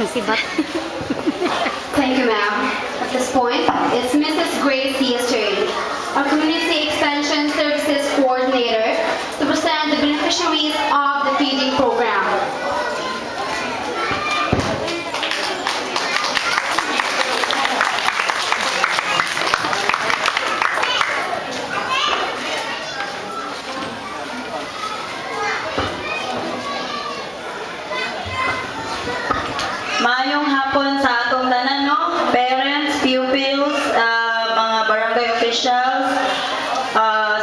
Sibat. Thank you, ma'am. At this point, it's Mrs. Grace Diaz turn, our Community Extension Services Coordinator, to present the beneficiaries of the feeding program. Maayong hapon sa atong tanan, no? Parents, pupils, mga barangay officials,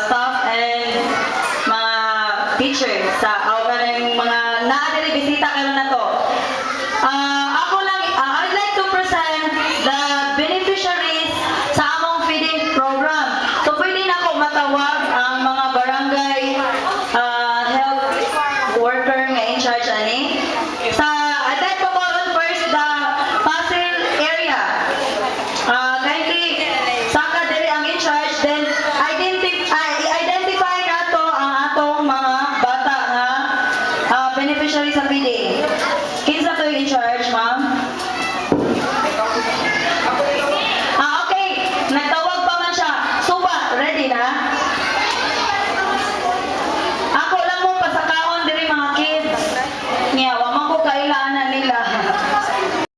staff, and mga teachers sa mga naadiri bisita karon na